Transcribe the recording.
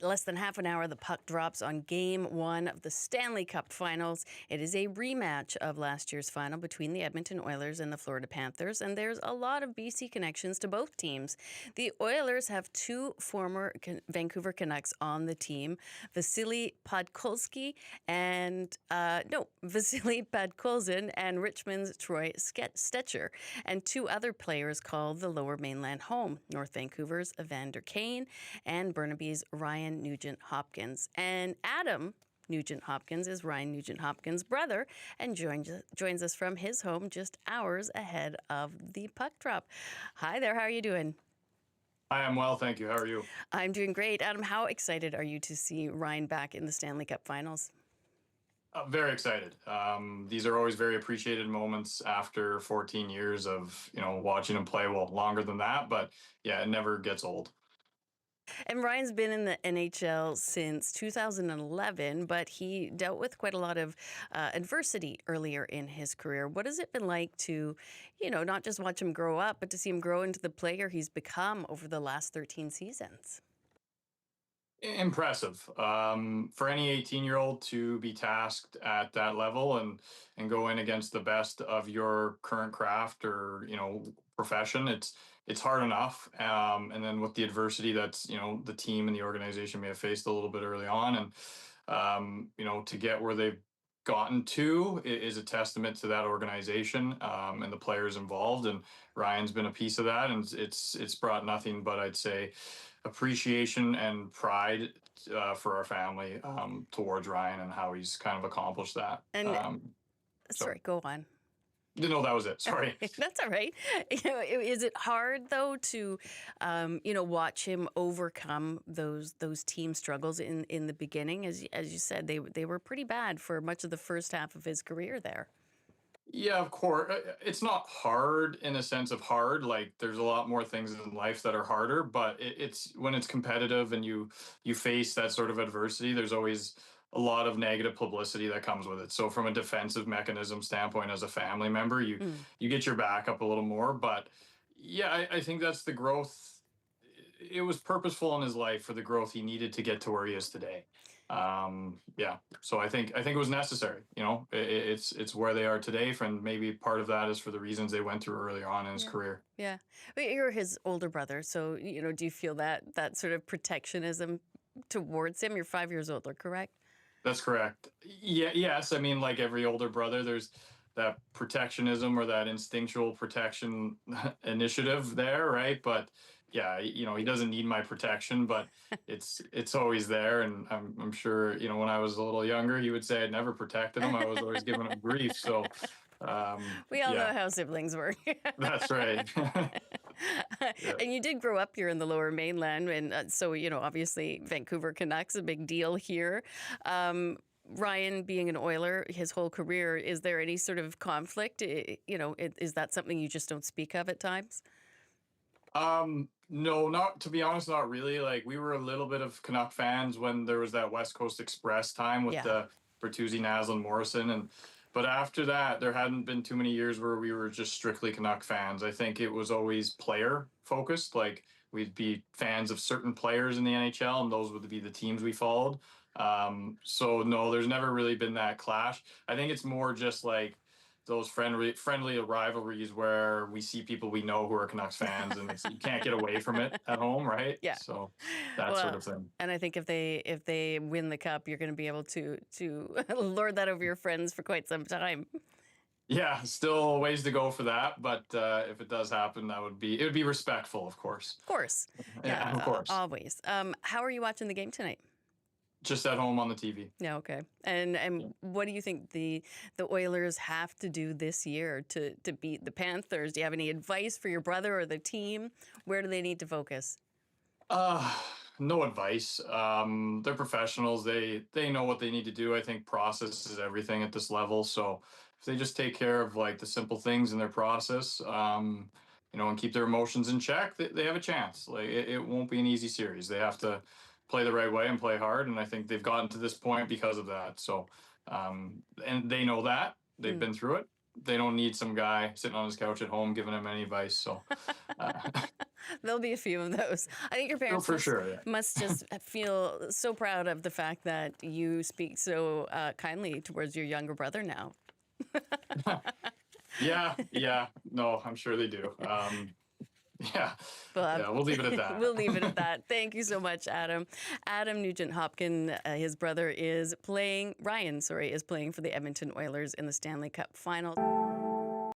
less than half an hour, the puck drops on Game 1 of the Stanley Cup Finals. It is a rematch of last year's final between the Edmonton Oilers and the Florida Panthers, and there's a lot of BC connections to both teams. The Oilers have two former Vancouver Canucks on the team, Vasily Podkolzin and Richmond's Troy Stetcher, and two other players called the Lower Mainland home, North Vancouver's Evander Kane and Burnaby's Ryan Nugent-Hopkins. And Adam Nugent-Hopkins is Ryan Nugent-Hopkins' brother and joins us from his home just hours ahead of the puck drop. Hi there, how are you doing? I am well, thank you. How are you? I'm doing great. Adam, how excited are you to see Ryan back in the Stanley Cup Finals? Very excited. These are always very appreciated moments after 14 years of, watching him play. Well, longer than that, but yeah, it never gets old. And Ryan's been in the NHL since 2011, but he dealt with quite a lot of adversity earlier in his career. What has it been like to, not just watch him grow up, but to see him grow into the player he's become over the last 13 seasons? Impressive. For any 18-year-old to be tasked at that level and go in against the best of your current craft or, profession, it's hard enough. And then with the adversity that's, the team and the organization may have faced a little bit early on, and, to get where they've gotten to is a testament to that organization and the players involved. And Ryan's been a piece of that, and it's brought nothing but, I'd say, appreciation and pride for our family towards Ryan and how he's kind of accomplished that. And sorry, go on. No, that was it. Sorry. That's all right. Is it hard though to, watch him overcome those team struggles in the beginning? As you said, they were pretty bad for much of the first half of his career there. Yeah, of course. It's not hard in a sense of hard. Like there's a lot more things in life that are harder, but it's when it's competitive and you face that sort of adversity, there's always a lot of negative publicity that comes with it. So from a defensive mechanism standpoint, as a family member, you get your back up a little more. But yeah, I think that's the growth. It was purposeful in his life for the growth he needed to get to where he is today. So I think it was necessary. It's where they are today, and maybe part of that is for the reasons they went through earlier on in his career. Yeah, but you're his older brother, so do you feel that sort of protectionism towards him? You're 5 years older, correct? That's correct. Yeah, yes. I mean, like every older brother, there's that protectionism or that instinctual protection initiative there, right? But yeah, he doesn't need my protection, but it's always there. And I'm sure, when I was a little younger, he would say I'd never protected him. I was always giving him grief. So we all know how siblings work. That's right. Yeah. And you did grow up here in the Lower Mainland, and so obviously Vancouver Canucks, a big deal here. Ryan being an Oiler his whole career, is there any sort of conflict? Is that something you just don't speak of at times? No, not to be honest, not really. Like we were a little bit of Canuck fans when there was that West Coast Express time with the Bertuzzi, Naslund, Morrison, but after that, there hadn't been too many years where we were just strictly Canuck fans. I think it was always player focused. Like we'd be fans of certain players in the NHL, and those would be the teams we followed. So no, there's never really been that clash. I think it's more just like those friendly rivalries where we see people we know who are Canucks fans, and you can't get away from it at home, right? Yeah. So that sort of thing. And I think if they win the cup, you're going to be able to lord that over your friends for quite some time. Yeah, still ways to go for that, but if it does happen, it would be respectful, of course. Of course. Yeah, of course. Always. How are you watching the game tonight? Just at home on the TV. Yeah, okay. And what do you think the Oilers have to do this year to beat the Panthers? Do you have any advice for your brother or the team? Where do they need to focus? No advice. They're professionals. They know what they need to do. I think process is everything at this level. So if they just take care of like the simple things in their process, and keep their emotions in check, they have a chance. Like it won't be an easy series. They have to play the right way and play hard. And I think they've gotten to this point because of that. So, and they know that. They've been through it. They don't need some guy sitting on his couch at home giving them any advice. So There'll be a few of those. I think your Oh, parents for sure. Yeah. must just feel so proud of the fact that you speak so kindly towards your younger brother now. Yeah. No, I'm sure they do. Yeah. But Yeah. We'll leave it at that. we'll leave it at that. Thank you so much, Adam. Adam Nugent-Hopkins, his brother Ryan is playing for the Edmonton Oilers in the Stanley Cup final.